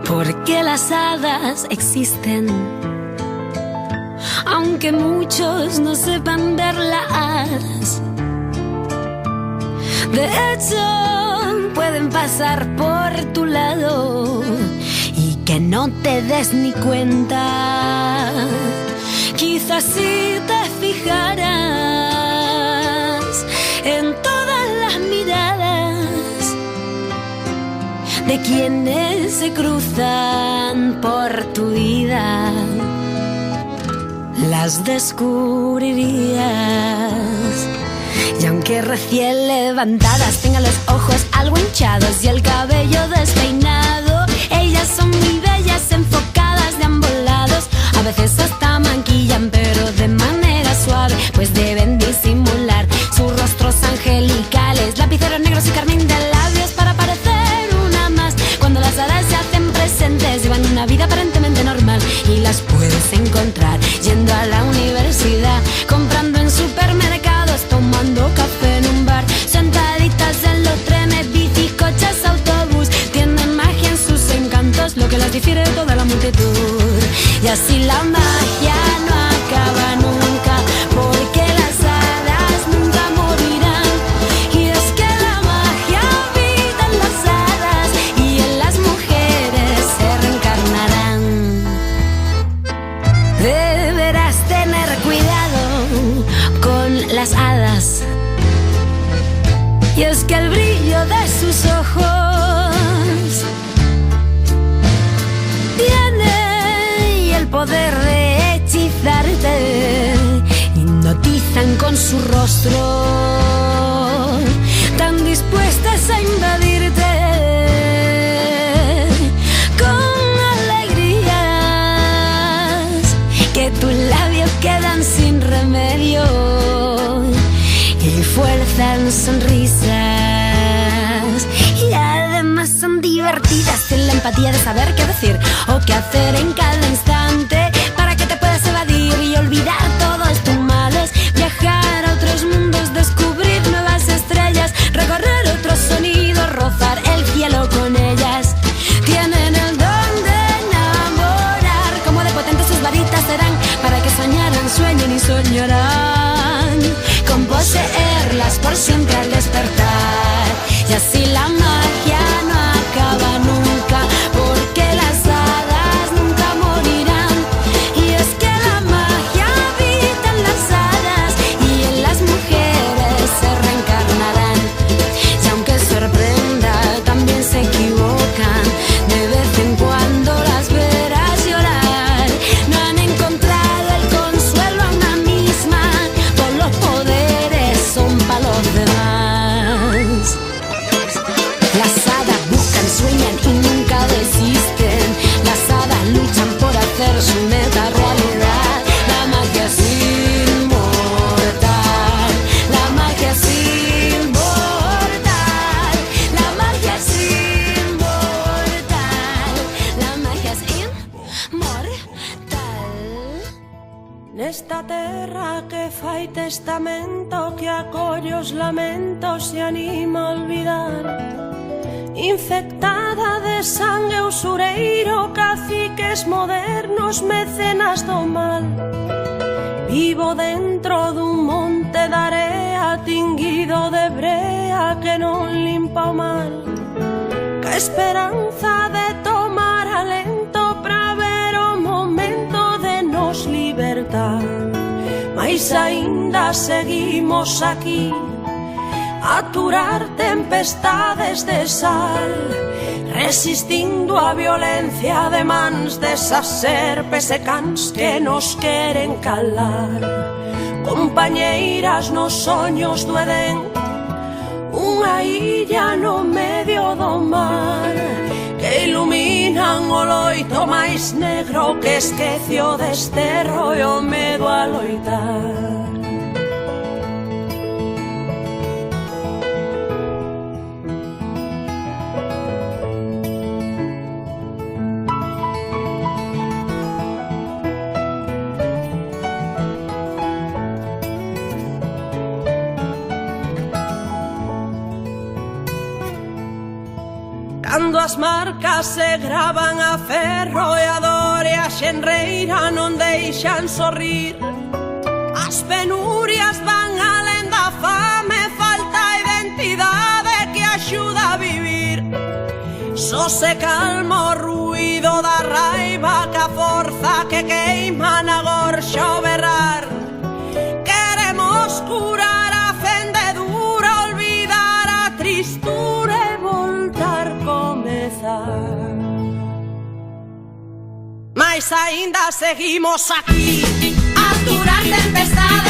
porque las hadas existen, aunque muchos no sepan verlas. De hecho, pueden pasar por tu lado y que no te des ni cuenta. Quizás si te fijaras en todas las miradas de quienes se cruzan por tu vida, las descubrirías. Y aunque recién levantadas tengan los ojos algo hinchados y el cabello despeinado, ellas son muy bellas, enfocadas de ambos lados. A veces hasta maquillan, pero de manera suave, pues deben disimular sus rostros angelicales. Lapiceros negros y carmín de labios para parecer una más. Cuando las hadas se hacen presentes, llevan una vida aparentemente normal y las puedes encontrar yendo a la universidad, comprando en supermercados, tomando café en un bar, sentaditas en los trenes, bicis, coches, autobús. Tienen magia en sus encantos, lo que las difiere de toda la multitud. Y así la magia no acaba nunca, porque las hadas nunca morirán. Y es que la magia habita en las hadas y en las mujeres se reencarnarán. Deberás tener cuidado con las hadas, y es que el brillo de sus ojos tiene el poder de hechizarte. Hipnotizan con su rostro, tan dispuestas a invadirte con alegrías que tus labios quedan sin remedio y fuerzan sonrisas. Y además son divertidas, tienen la empatía de saber qué decir o qué hacer en cada instante para que te puedas evadir y olvidar todos tus males. Viajar a otros mundos, descubrir nuevas estrellas, recorrer otros sonidos, rozar el cielo con ellas. Tienen el don de enamorar, como de potentes sus varitas serán para que soñaran, sueñen y soñarán con poseerlas por siempre al despertar. Y así la magia no acaba nunca, porque las hadas nunca morirán. Y es que la magia habita en las hadas y en las mujeres se reencarnarán. Y aunque sorprenda, también se equivocan, de vez en cuando las verás llorar. No han encontrado el consuelo a una misma, por los poderes son para los demás. Las hadas buscan, sueñan y nunca desisten. Las hadas luchan por hacer su meta realidad. La magia es inmortal, la magia es inmortal, la magia es inmortal, la magia es inmortal. Nesta terra que fai testamento, que acolle os lamentos e anima a olvidar, infectada de sangue usureiro, caciques modernos, mecenas do mal. Vivo dentro dun monte de area tinguido de brea que non limpa o mal. Que esperanza de tomar alento pra ver o momento de nos libertar. Mais aínda seguimos aquí a aturar tempestades de sal, resistindo a violencia de mans desas serpes e cans que nos queren calar. Compañeiras nos soños do Edén, unha illa no medio do mar, que iluminan o loito máis negro que esquece o desterro e o medo a loitar. Cando as marcas se gravan a ferro e a dor e a xenreira non deixan sorrir, as penurias van alén da fame, falta identidade que axuda a vivir. Só se calma o ruído da raiva que a forza que queima na gorxa o berrar. Queremos curar a fendedura, olvidar a tristura e voltar a comezar. Mas aínda seguimos aquí a aturar tempestades.